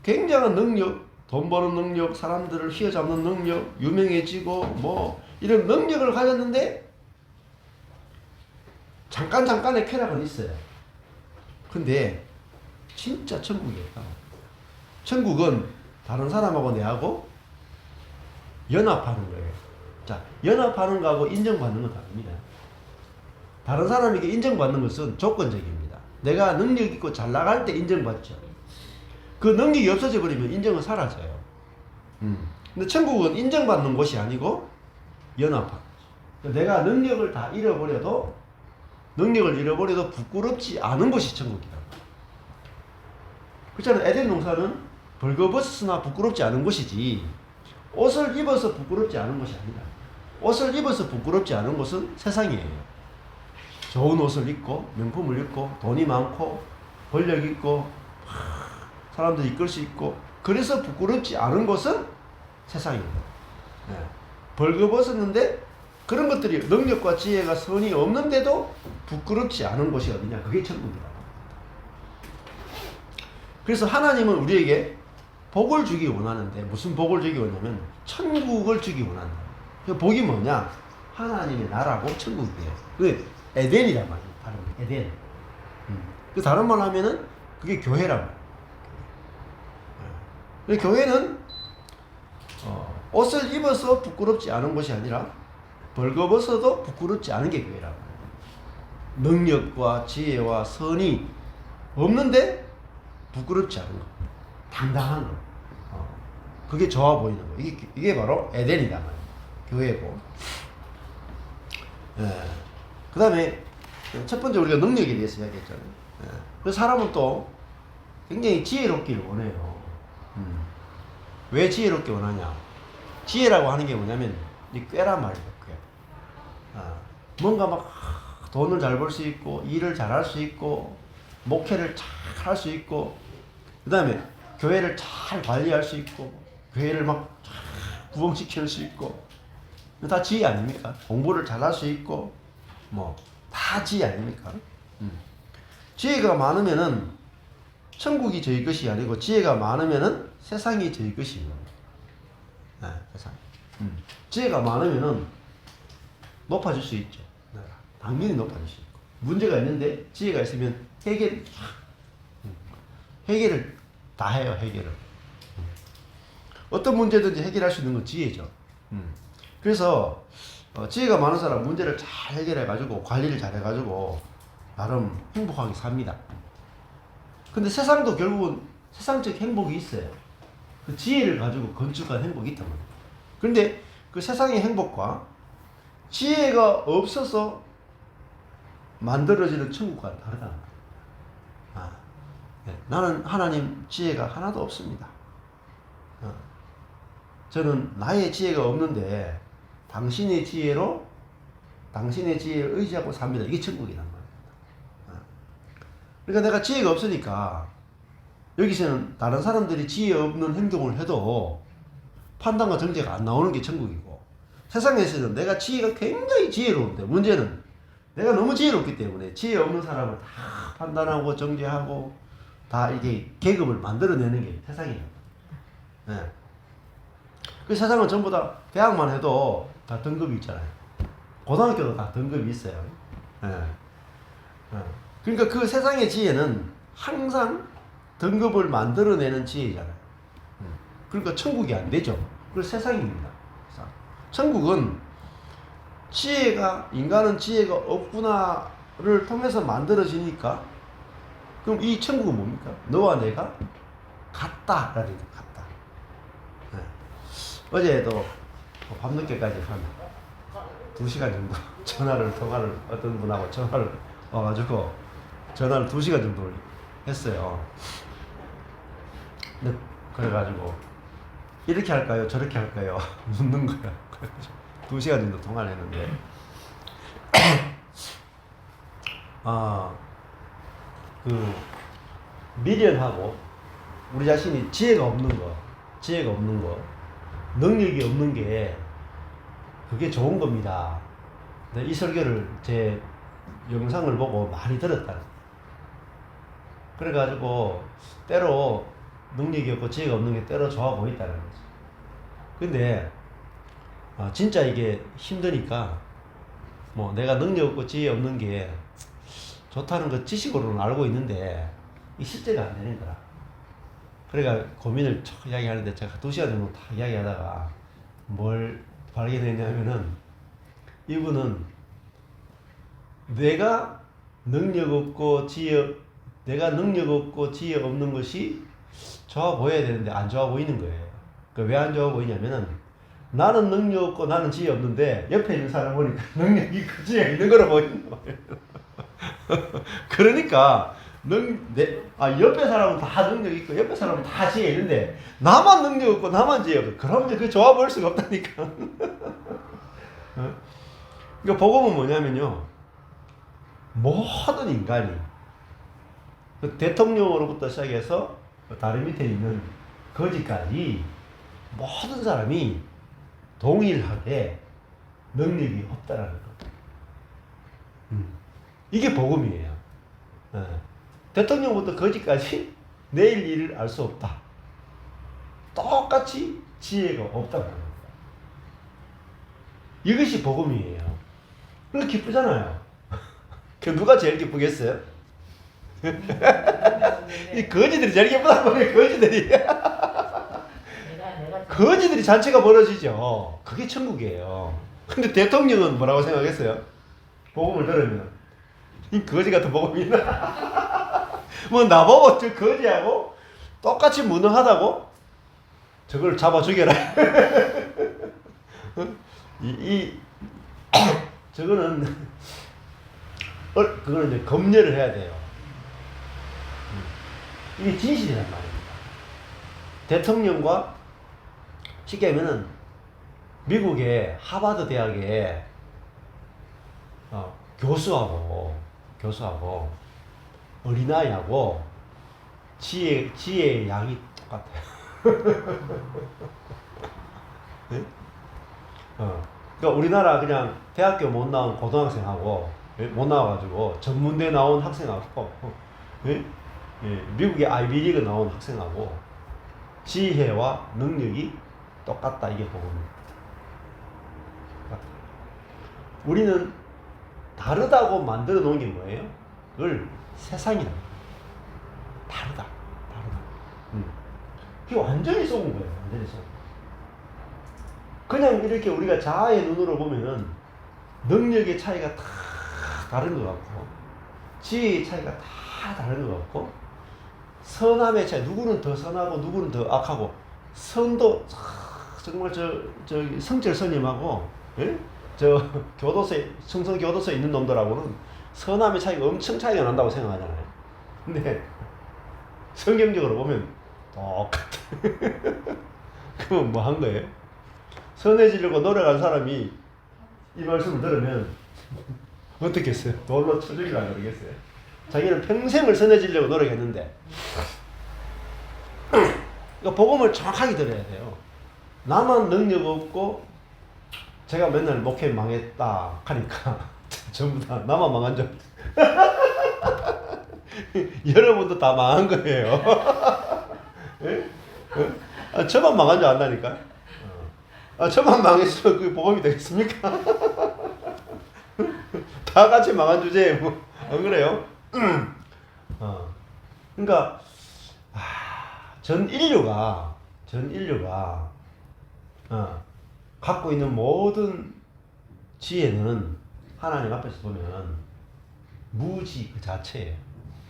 굉장한 능력, 돈 버는 능력, 사람들을 휘어잡는 능력, 유명해지고 뭐 이런 능력을 가졌는데 잠깐의 쾌락은 있어요. 근데 진짜 천국이 없다. 천국은 다른 사람하고 내하고 연합하는 거예요. 자, 연합하는 거하고 인정받는 건 다릅니다. 다른 사람에게 인정받는 것은 조건적입니다. 내가 능력 있고 잘 나갈 때 인정받죠. 그 능력이 없어져 버리면 인정은 사라져요. 근데 천국은 인정받는 곳이 아니고 연합하는 거죠. 내가 능력을 잃어버려도 부끄럽지 않은 곳이 천국이라고. 그렇잖아요. 에덴 동산은 벌거벗으나 부끄럽지 않은 곳이지, 옷을 입어서 부끄럽지 않은 것이 아니다. 옷을 입어서 부끄럽지 않은 곳은 세상이에요. 좋은 옷을 입고 명품을 입고 돈이 많고 권력 있고 사람들이 이끌 수 있고 그래서 부끄럽지 않은 곳은 세상입니다. 네. 벌거벗었는데 그런 것들이 능력과 지혜가 선이 없는데도 부끄럽지 않은 곳이 어디냐? 그게 천국이다. 그래서 하나님은 우리에게 복을 주기 원하는데 무슨 복을 주기 원하냐면 천국을 주기 원한다. 그 복이 뭐냐? 하나님의 나라고 천국이에요. 그게 에덴이란 말이에요. 다른 에덴. 그 다른 말 하면은 그게 교회란 말이에요. 교회는 옷을 입어서 부끄럽지 않은 것이 아니라 벌거벗어도 부끄럽지 않은 게 교회라고. 능력과 지혜와 선이 없는데 부끄럽지 않은 거, 당당한 거. 그게 좋아 보이는 거. 이게 바로 에덴이다 말이에요. 교회고. 그 다음에 첫 번째 우리가 능력에 대해서 이야기했잖아요. 그 사람은 또 굉장히 지혜롭기를 원해요. 왜 지혜롭게 원하냐? 지혜라고 하는 게 뭐냐면 이 꾀란 말이에요. 꾀. 뭔가 막 돈을 잘 벌 수 있고 일을 잘 할 수 있고 목회를 잘 할 수 있고 그 다음에 교회를 잘 관리할 수 있고 교회를 막 부흥시킬 수 있고 다 지혜 아닙니까? 공부를 잘 할 수 있고 뭐 다 지혜 아닙니까? 지혜가 많으면은 천국이 저희 것이 아니고 지혜가 많으면은 세상이 저희 것이에요. 네, 세상. 지혜가 많으면은 높아질 수 있죠. 당연히 높아질 수 있고 문제가 있는데 지혜가 있으면 해결을 다 해요. 해결을. 어떤 문제든지 해결할 수 있는 건 지혜죠. 그래서 지혜가 많은 사람 문제를 잘 해결해가지고 관리를 잘해가지고 나름 행복하게 삽니다. 근데 세상도 결국은 세상적 행복이 있어요. 그 지혜를 가지고 건축한 행복이 있단 말이에요. 그런데 그 세상의 행복과 지혜가 없어서 만들어지는 천국과 다르다. 네. 나는 하나님 지혜가 하나도 없습니다. 저는 나의 지혜가 없는데 당신의 지혜를 의지하고 삽니다. 이게 천국이란 말이에요. 그러니까 내가 지혜가 없으니까 여기서는 다른 사람들이 지혜 없는 행동을 해도 판단과 정죄가 안 나오는 게 천국이고, 세상에서는 내가 지혜가 굉장히 지혜로운데 문제는 내가 너무 지혜롭기 때문에 지혜 없는 사람을 다 판단하고 정죄하고 다 이게 계급을 만들어내는 게 세상이에요. 네. 그 세상은 전부 다 대학만 해도 다 등급이 있잖아요. 고등학교도 다 등급이 있어요. 네. 네. 그러니까 그 세상의 지혜는 항상 등급을 만들어내는 지혜잖아요. 그러니까 천국이 안 되죠. 그래서 세상입니다. 천국은 인간은 지혜가 없구나를 통해서 만들어지니까, 그럼 이 천국은 뭡니까? 너와 내가 같다라는 게 같다. 네. 어제도 밤늦게까지 한 2시간 정도 통화를 어떤 분하고 전화를 와가지고 전화를 2시간 정도 했어요. 근데 그래가지고 이렇게 할까요? 저렇게 할까요? 묻는 거야. 2시간 정도 통화를 했는데 미련하고 우리 자신이 지혜가 없는 거, 능력이 없는 게 그게 좋은 겁니다. 근데 이 설교를 제 영상을 보고 많이 들었다는 거예요. 그래가지고 때로 능력이 없고 지혜가 없는 게 때로 좋아 보인다는 거죠. 근데 진짜 이게 힘드니까 뭐 내가 능력 없고 지혜 없는 게 좋다는 거 지식으로는 알고 있는데 이 실제가 안 되는 거라. 그러니까 고민을 쭉 이야기하는데 제가 2시간 정도 다 이야기하다가 뭘 발견했냐면은 이분은 내가 능력 없고 지혜 없는 것이 좋아 보여야 되는데 안 좋아 보이는 거예요. 왜 안 좋아 보이냐면은 나는 능력 없고 나는 지혜 없는데 옆에 있는 사람 보니까 능력이 있고 지혜가 있는 거로 보이는 거예요. 그러니까 옆에 사람은 다 능력 있고 옆에 사람은 다 지혜 있는데 나만 능력 없고 나만 지혜 없고 그러면 그 좋아 보일 수가 없다니까. 그러니까 복음은 뭐냐면요, 모든 인간이 그 대통령으로부터 시작해서 다리 밑에 있는 거지까지 모든 사람이 동일하게 능력이 없다라는 거. 이게 복음이에요. 대통령부터 거지까지 내일 일을 알 수 없다. 똑같이 지혜가 없다고 합니다. 이것이 복음이에요. 그래서 기쁘잖아요. 그 누가 제일 기쁘겠어요? 이 거지들이 제일 기쁘다고 해요. 거지들이 잔치가 벌어지죠. 그게 천국이에요. 근데 대통령은 뭐라고 생각했어요? 복음을 들으면 이 거지 같은 복음이나 뭐 나보고 저 거지하고 똑같이 무능하다고 저걸 잡아 죽여라. 저거는 그거는 이제 검열을 해야 돼요. 이게 진실이란 말입니다. 대통령과 쉽게 하면은 미국의 하버드 대학의 교수하고 어린아이하고 지혜의 양이 똑같아요. 네? 그러니까 우리나라 그냥 대학교 못 나온 고등학생하고 못 나와가지고 전문대 나온 학생하고 미국의 아이비리그 나온 학생하고 지혜와 능력이 똑같다. 이게 복음입니다. 우리는 다르다고 만들어 놓은 게 뭐예요? 그걸 세상이다. 다르다. 그게 완전히 속은 거예요. 완전히 속. 그냥 이렇게 우리가 자아의 눈으로 보면은 능력의 차이가 다 다른 것 같고, 지혜의 차이가 다 다른 것 같고, 선함의 차이, 누구는 더 선하고 누구는 더 악하고, 선도 정말 저 성철 스님하고 성성 교도소에 있는 놈들하고는 선함의 차이가 엄청 차이가 난다고 생각하잖아요. 근데 성경적으로 보면 똑같아. 그러면 뭐 한 거예요? 선해지려고 노력한 사람이 이 말씀을 들으면 어떻게 했어요? 돌로 쳐 죽이려고 그러겠어요? 자기는 평생을 선해지려고 노력했는데. 그러니까 복음을 정확하게 들어야 돼요. 나만 능력 없고 제가 맨날 목회 망했다 하니까 전부 다 나만 망한 줄 여러분도 다 망한 거예요. 저만 망한 줄 안다니까. 저만 망했으면 그게 복음이 되겠습니까? 다 같이 망한 주제에 뭐 안 그래요? 그러니까 전 인류가 갖고 있는 모든 지혜는 하나님 앞에서 보면 무지 그 자체예요.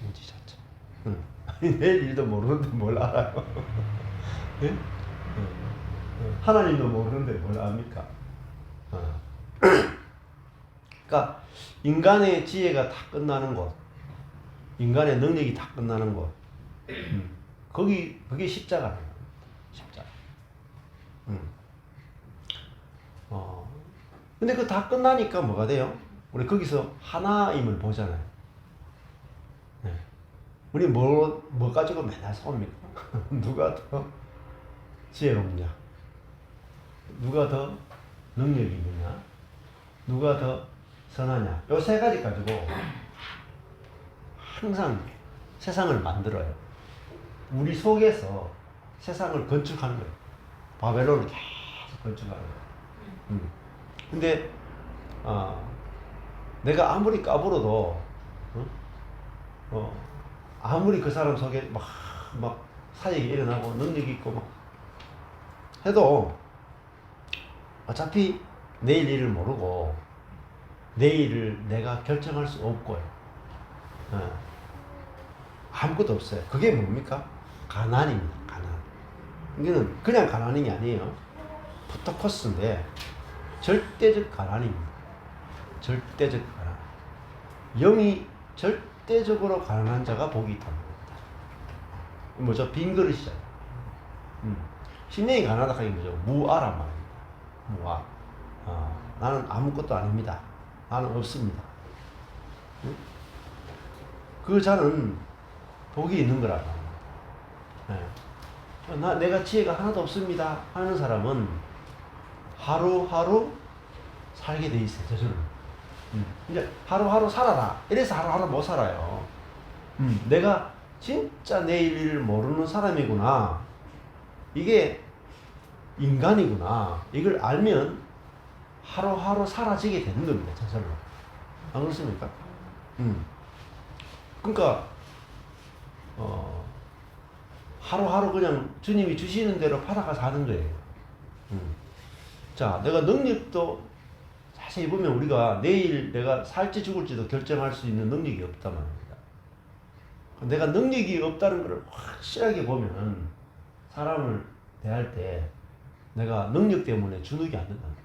무지 자체. 내일 일도 모르는데 뭘 알아요? 네? 하나님도 모르는데 뭘 압니까? 그러니까 인간의 지혜가 다 끝나는 곳, 인간의 능력이 다 끝나는 곳, 그게 십자가라는 거예요. 십자가. 근데 그 다 끝나니까 뭐가 돼요? 우리 거기서 하나임을 보잖아요. 네. 우리 뭐 가지고 맨날 싸웁니까? 누가 더 지혜롭냐? 누가 더 능력이 있느냐? 누가 더 선하냐? 요 세 가지 가지고 항상 세상을 만들어요. 우리 속에서 세상을 건축하는 거예요. 바벨론을 계속 건축하는 거예요. 근데 내가 아무리 까불어도 아무리 그 사람 속에 막 사역이 일어나고 능력이 있고 막 해도 어차피 내일 일을 모르고 내일을 내가 결정할 수 없고요. 아무것도 없어요. 그게 뭡니까? 가난입니다. 가난. 이거는 그냥 가난이 아니에요. 포토코스인데 절대적 가난입니다. 절대적 가난. 영이 절대적으로 가난한 자가 복이 있다는 겁니다. 뭐죠? 빈 그릇이잖아요. 심령이 가난하다 하기 뭐죠? 무아란 말입니다. 무아. 나는 아무것도 아닙니다. 나는 없습니다. 그 자는 복이 있는 거라고. 내가 지혜가 하나도 없습니다 하는 사람은 하루하루 살게 돼 있어요. 저절로. 이제 하루하루 살아라. 이래서 하루하루 못 살아요. 내가 진짜 내일을 모르는 사람이구나. 이게 인간이구나. 이걸 알면 하루하루 사라지게 되는 겁니다. 저절로. 안 그렇습니까? 그러니까 하루하루 그냥 주님이 주시는 대로 받아가 사는 거예요. 자, 내가 능력도 자세히 보면 우리가 내일 내가 살지 죽을지도 결정할 수 있는 능력이 없단 말입니다. 내가 능력이 없다는 걸 확실하게 보면은 사람을 대할 때 내가 능력 때문에 주눅이 안 된다는 겁니다.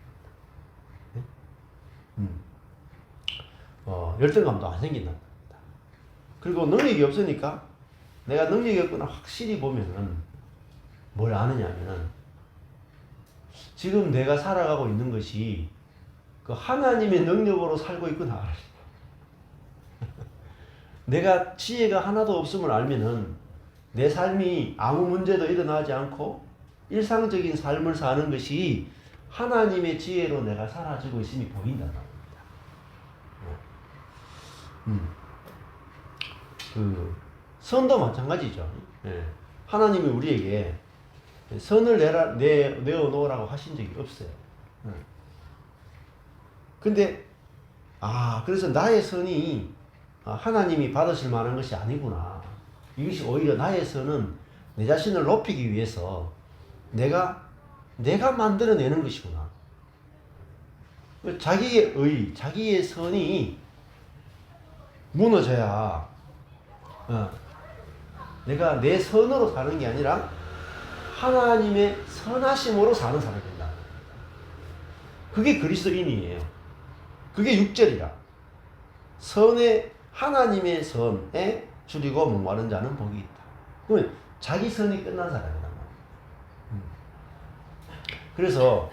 열등감도 안 생긴다는 겁니다. 그리고 능력이 없으니까 내가 능력이 없구나 확실히 보면은 뭘 아느냐면은 지금 내가 살아가고 있는 것이 그 하나님의 능력으로 살고 있구나 알아요. 내가 지혜가 하나도 없음을 알면은 내 삶이 아무 문제도 일어나지 않고 일상적인 삶을 사는 것이 하나님의 지혜로 내가 사라지고 있음이 보인다는 겁니다. 그 선도 마찬가지죠. 하나님이 우리에게 선을 내어 놓으라고 하신 적이 없어요. 근데 그래서 나의 선이 하나님이 받으실 만한 것이 아니구나. 이것이 오히려 나의 선은 내 자신을 높이기 위해서 내가 만들어내는 것이구나. 자기의 자기의 선이 무너져야 내가 내 선으로 사는 게 아니라 하나님의 선하심으로 사는 사람이 된다. 그게 그리스도인이에요. 그게 6절이라. 하나님의 선에 줄이고 목마른 자는 복이 있다. 그러면 자기 선이 끝난 사람이란 말이에요. 그래서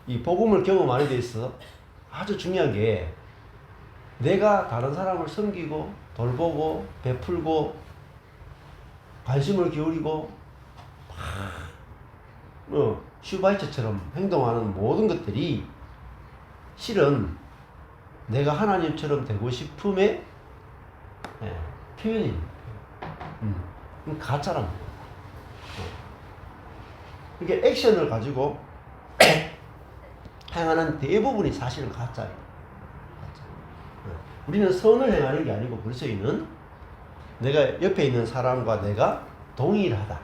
이 복음을 경험하는 데 있어서 아주 중요한 게 내가 다른 사람을 섬기고 돌보고 베풀고 관심을 기울이고 슈바이처처럼 행동하는 모든 것들이 실은 내가 하나님처럼 되고 싶음의 표현입니다. 가짜란 말이에요. 그러니까 액션을 가지고 행하는 대부분이 사실은 가짜예요. 우리는 선을 행하는 게 아니고 그리스도인은 내가 옆에 있는 사람과 내가 동일하다.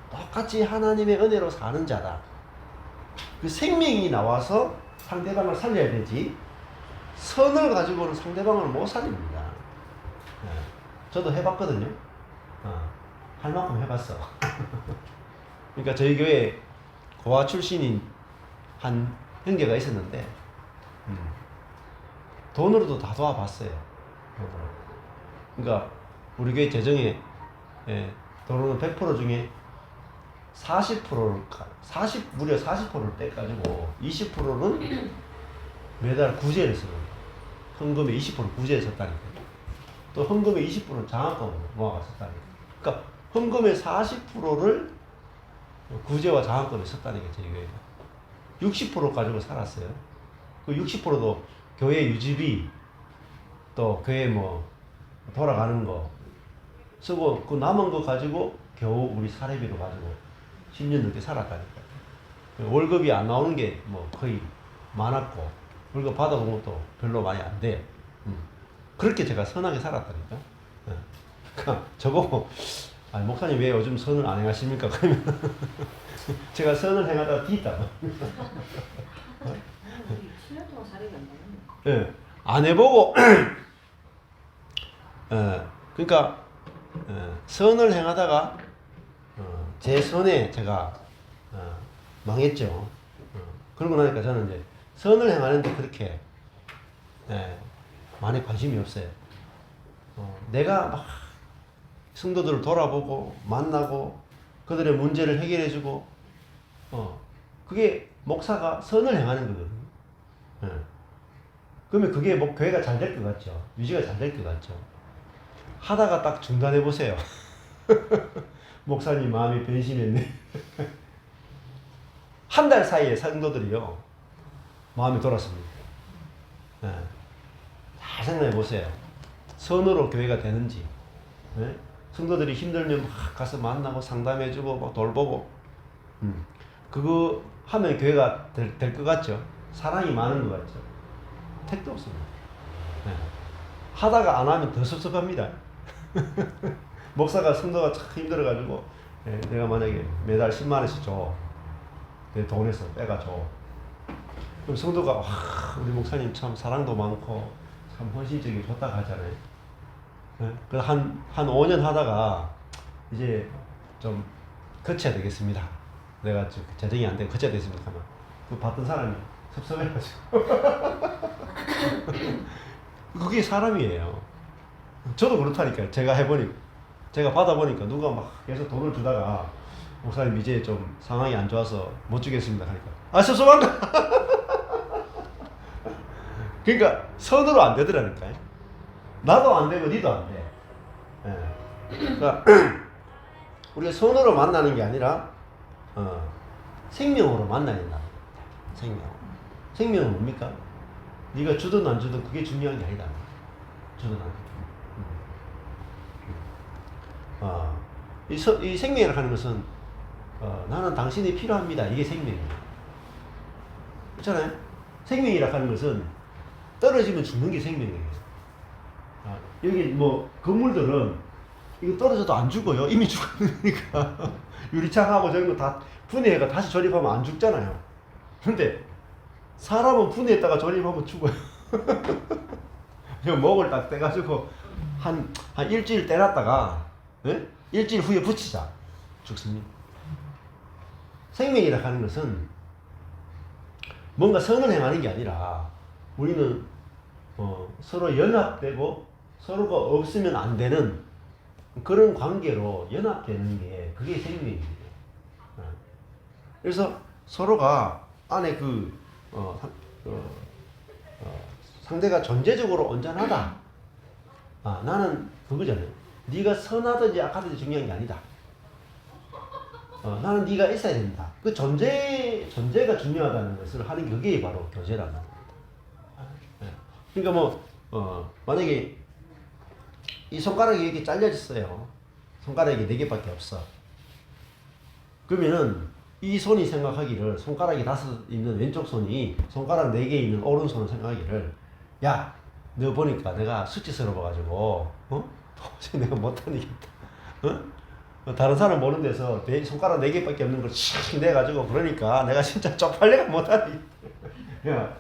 똑같이 하나님의 은혜로 사는 자다. 그 생명이 나와서 상대방을 살려야 되지 선을 가지고는 상대방을 못 살립니다. 저도 해봤거든요. 할 만큼 해봤어. 그러니까 저희 교회 고아 출신인 한 형제가 있었는데 돈으로도 다 도와봤어요. 그러니까 우리 교회 재정에 돈으로 100% 중에 40%를 무려 40%를 떼가지고 20%는 매달 구제를 쓰는 거예요. 헌금의 20% 구제를 썼다니까요. 또 헌금의 20%는 장학금으로 모아가 썼다니까. 그러니까 헌금의 40%를 구제와 장학금에 썼다는 게 저희 교회가. 60% 가지고 살았어요. 그 60%도 교회 유지비, 또 교회 뭐 돌아가는 거 쓰고 그 남은 거 가지고 겨우 우리 사례비로 가지고 10년 넘게 살았다니까. 월급이 안 나오는 게 뭐 거의 많았고 월급 받아본 것도 별로 많이 안 돼. 그렇게 제가 선하게 살았다니까. 그러니까 저보고 아니 목사님 왜 요즘 선을 안 행하십니까? 그러면 제가 선을 행하다가 뒤있다. 7년 동안 사례가 안 나요. 예, 안 해보고 그러니까 선을 행하다가 제 선에 제가 망했죠. 그러고 나니까 저는 이제 선을 행하는데 그렇게 많이 관심이 없어요. 내가 막 성도들을 돌아보고 만나고 그들의 문제를 해결해주고 그게 목사가 선을 행하는 거거든요. 그러면 그게 뭐 교회가 잘 될 것 같죠. 유지가 잘 될 것 같죠. 하다가 딱 중단해 보세요. 목사님 마음이 변심했네. 한 달 사이에 성도들이요 마음이 돌았습니다. 잘 생각해 보세요. 선으로 교회가 되는지. 성도들이 힘들면 막 가서 만나고 상담해주고 막 돌보고 그거 하면 교회가 될 것 같죠. 사랑이 많은 것 같죠. 택도 없습니다. 하다가 안 하면 더 섭섭합니다. 목사가 성도가 참 힘들어가지고 내가 만약에 매달 10만 원씩 줘. 내 돈에서 빼가줘. 그럼 성도가 와 우리 목사님 참 사랑도 많고 참 헌신적이 좋다 하잖아요. 그래서 한 5년 하다가 이제 좀 거쳐야 되겠습니다. 내가 좀 재정이 안 되고 거쳐야 되겠습니다 하면 그 받던 사람이 섭섭해가지고 그게 사람이에요. 저도 그렇다니까요. 제가 해보니까 제가 받아보니까 누가 막 계속 돈을 주다가 목사님 이제 좀 상황이 안 좋아서 못 주겠습니다 하니까 아 섭섭한가? 그러니까 선으로 안 되더라니까요. 나도 안 되고 니도 안 돼. 그러니까 우리가 선으로 만나는 게 아니라 생명으로 만나야 된다. 생명은 뭡니까? 네가 주든 안 주든 그게 중요한 게 아니다. 주든 안 주든. 이 생명이라고 하는 것은 나는 당신이 필요합니다. 이게 생명이에요. 그렇잖아요? 생명이라고 하는 것은 떨어지면 죽는 게 생명이에요. 여기 뭐 건물들은 이거 떨어져도 안 죽어요. 이미 죽었으니까. 유리창하고 저런 거 다 분해해가 다시 조립하면 안 죽잖아요. 근데 사람은 분해했다가 조립하면 죽어요. 목을 딱 떼가지고 한 일주일 떼놨다가 일주일 후에 붙이자. 죽습니다. 생명이라 하는 것은 뭔가 선을 행하는 게 아니라 우리는 서로 연합되고 서로가 없으면 안 되는 그런 관계로 연합되는 게 그게 생명입니다. 그래서 서로가 안에 상대가 존재적으로 온전하다. 나는 그거잖아요. 네가 선하든지 악하든지 중요한 게 아니다. 나는 네가 있어야 된다. 그 존재가 중요하다는 것을 하는 게 그게 바로 교제라는 겁니다. 그러니까 만약에 이 손가락이 이렇게 잘려졌어요. 손가락이 4개밖에 없어. 그러면은 이 손이 생각하기를 손가락이 5 있는 왼쪽 손이 손가락 4개 있는 오른손을 생각하기를 야, 너 보니까 내가 수치스러워가지고 도저히 내가 못하니겠다. 다른 사람 보는 데서 손가락 4개밖에 없는 걸 씩 내가지고 그러니까 내가 진짜 쪽팔려가 못하니. 야,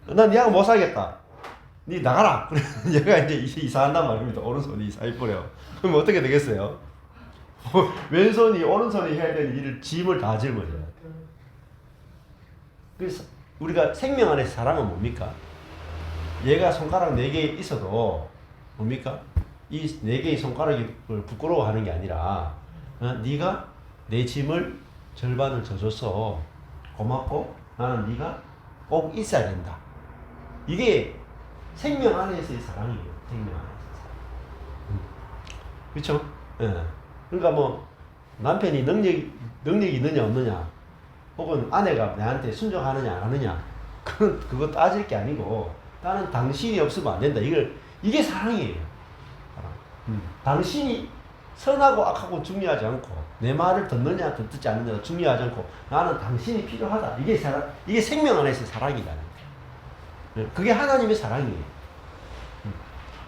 난 니하고 못 살겠다. 니 나가라. 그래 얘가 이제 이사한단 말입니다. 오른손이 이사해버려. 그럼 어떻게 되겠어요? 왼손이 오른손이 해야 되는 일을 짐을 다 짊어져요. 그래서 우리가 생명 안에서 사랑은 뭡니까? 얘가 손가락 4개 있어도 뭡니까? 이 4개의 손가락이 부끄러워하는 게 아니라 네가 내 짐을 절반을 져줘서 고맙고 나는 네가 꼭 있어야 된다. 이게 생명 안에서의 사랑이에요. 생명 안에서. 그렇죠? 예. 그러니까 뭐 남편이 능력이 있느냐 없느냐, 혹은 아내가 내한테 순종하느냐 안 하느냐, 그거 따질 게 아니고, 나는 당신이 없으면 안 된다. 이게 사랑이에요. 사랑. 당신이 선하고 악하고 중요하지 않고, 내 말을 듣느냐 듣지 않느냐 중요하지 않고, 나는 당신이 필요하다. 이게 사랑, 이게 생명 안에서 사랑이다. 그게 하나님의 사랑이에요.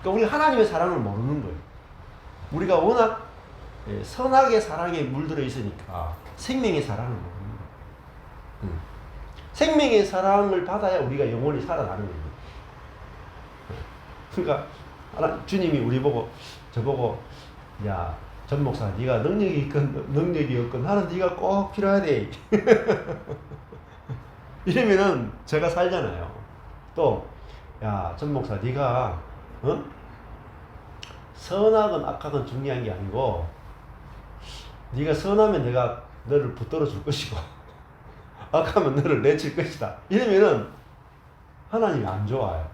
그러니까 우리 하나님의 사랑을 모르는 거예요. 우리가 워낙 선악의 사랑에 물들어 있으니까 생명의 사랑을 모르는 거예요. 생명의 사랑을 받아야 우리가 영원히 살아나는 거예요. 그러니까 주님이 우리 보고, 저보고, 야, 전 목사, 네가 능력이 있건 능력이 없건 나는 네가 꼭 필요하대. 이러면은 제가 살잖아요. 또, 야, 전 목사, 네가 선악은 악악은 중요한 게 아니고, 네가 선하면 내가 너를 붙들어 줄 것이고, 악하면 너를 내칠 것이다. 이러면은 하나님이 안 좋아요.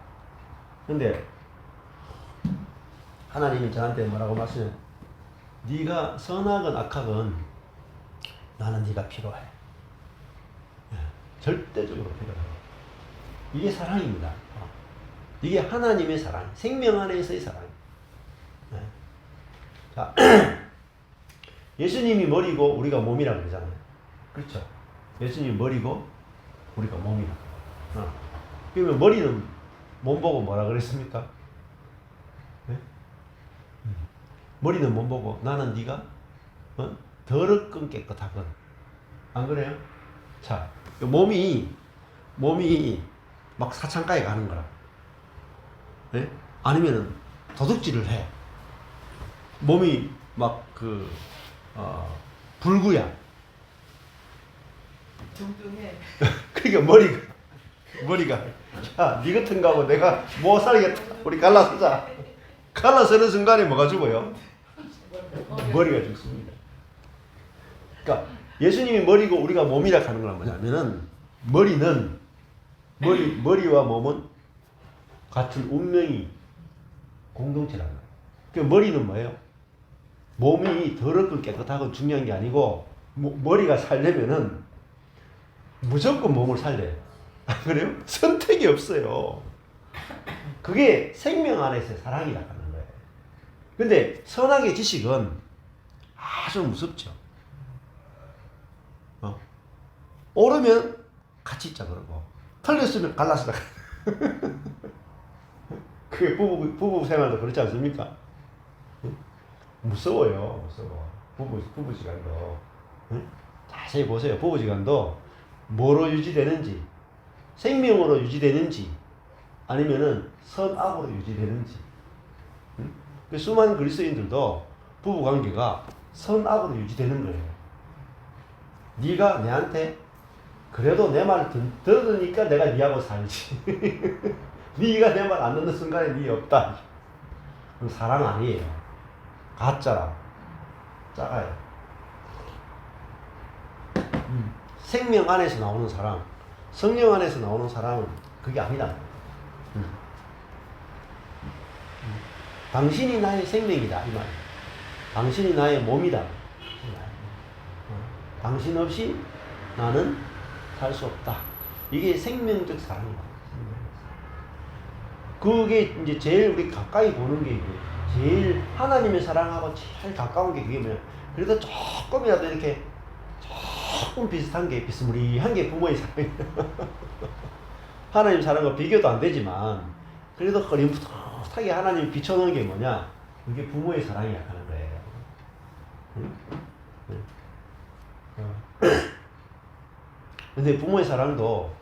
근데 하나님이 저한테 뭐라고 말씀해? 네가 선악은 악악은 나는 네가 필요해. 절대적으로 필요해. 이게 사랑입니다. 이게 하나님의 사랑, 생명 안에서의 사랑. 자, 예수님이 머리고 우리가 몸이라고 그러잖아요. 그렇죠? 예수님이 머리고 우리가 몸이라고. 그러면 머리는 몸 보고 뭐라 그랬습니까? 네? 머리는 몸 보고 나는 네가 더럽건 깨끗하건. 안 그래요? 자, 몸이 막 사창가에 가는 거라. 네? 아니면은 도둑질을 해. 몸이 막 불구야. 뚱뚱해. 그러니까 머리가 야, 네 같은 거하고 내가 못 살겠다. 우리 갈라서자. 갈라서는 순간에 뭐가 죽어요? 머리가 죽습니다. 그러니까 예수님이 머리고 우리가 몸이라 하는 건 뭐냐면은, 머리와 몸은 같은 운명이 공동체라는 거예요. 그 머리는 뭐예요? 몸이 더럽고 깨끗하고 중요한 게 아니고, 머리가 살려면은 무조건 몸을 살려요. 그래요? 선택이 없어요. 그게 생명 안에서의 사랑이라고 하는 거예요. 근데 선악의 지식은 아주 무섭죠. 오르면 같이 있자 그러고, 틀렸으면 갈라서다. 그게 부부 생활도 그렇지 않습니까? 무서워요. 부부지간도. 자세히 보세요. 부부지간도 뭐로 유지되는지, 생명으로 유지되는지, 아니면은 선악으로 유지되는지. 그 수많은 그리스도인들도 부부 관계가 선악으로 유지되는 거예요. 네가 내한테 그래도 내 말 들으니까 내가 네하고 살지. 네가 내 말 안 듣는 순간에 네 없다. 그럼 사랑 아니에요. 가짜라. 작아요. 생명 안에서 나오는 사랑, 성령 안에서 나오는 사랑은 그게 아니다. 당신이 나의 생명이다 이 말이에요. 당신이 나의 몸이다. 당신 없이 나는 살 수 없다. 이게 생명적 사랑이다. 그게 이제 제일 우리 가까이 보는 게, 제일 하나님의 사랑하고 제일 가까운 게 그게 뭐냐? 그래도 조금이라도 이렇게 조금 비슷한 게, 비스무리한 게 부모의 사랑이에요. 하나님 사랑과 비교도 안 되지만 그래도 흐릿하게 하나님이 비춰놓은 게 뭐냐? 그게 부모의 사랑이야 하는 거예요. 근데 부모의 사랑도,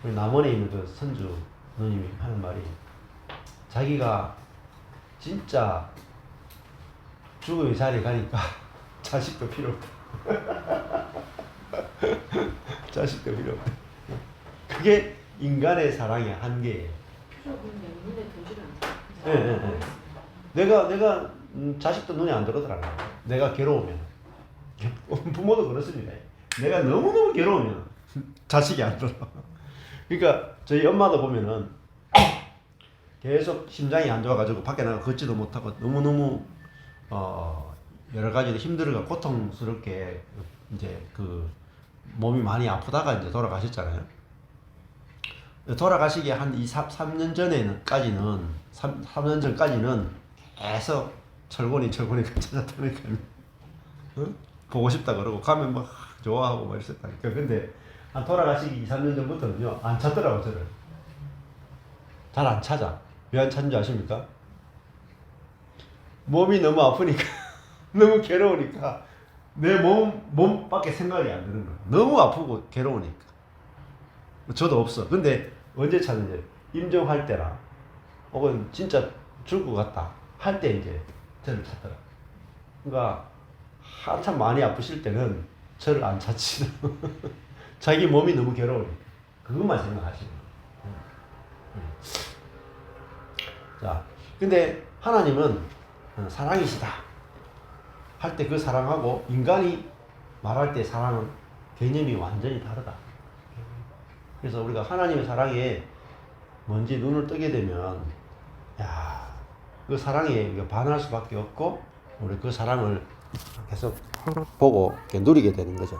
우리 남원에 있는 그 선주 누님이 하는 말이, 자기가 진짜 죽음의 자리에 가니까 자식도 필요 없다. 자식도 필요 없다. 그게 인간의 사랑의 한계예요. 필요 없는 게 눈에 들지를 않아. 내가 자식도 눈에 안 들어오더라고요. 내가 괴로우면. 부모도 그렇습니다. 내가 너무너무 괴로우면 자식이 안 들어. 그러니까 저희 엄마도 보면은 계속 심장이 안 좋아가지고 밖에 나가 걷지도 못하고 너무너무 여러 가지로 힘들어가 고통스럽게 이제 그 몸이 많이 아프다가 이제 돌아가셨잖아요. 돌아가시기 한 3년 전에는까지는 3년 전까지는 계속 철곤이 찾았다는 거예요. 응? 보고 싶다 그러고 가면 막 좋아하고 막 이랬었다니까. 근데 한 돌아가시기 2, 3년 전부터는요 안 찾더라고 저를. 잘 안 찾아. 왜 안 찾는 줄 아십니까? 몸이 너무 아프니까 너무 괴로우니까 내 몸밖에 생각이 안 드는 거야. 너무 아프고 괴로우니까. 저도 없어. 근데 언제 찾는지 임종할 때나 혹은 진짜 죽을 것 같다 할 때 이제 저를 찾더라. 그러니까 한참 많이 아프실 때는 저를 안 찾지. 자기 몸이 너무 괴로우니까 그것만 생각하시는 거예요. 자, 근데 하나님은 사랑이시다 할 때 그 사랑하고 인간이 말할 때 사랑은 개념이 완전히 다르다. 그래서 우리가 하나님의 사랑에 뭔지 눈을 뜨게 되면 야, 그 사랑에 반할 수밖에 없고 우리 그 사랑을 계속 보고 누리게 되는 거죠.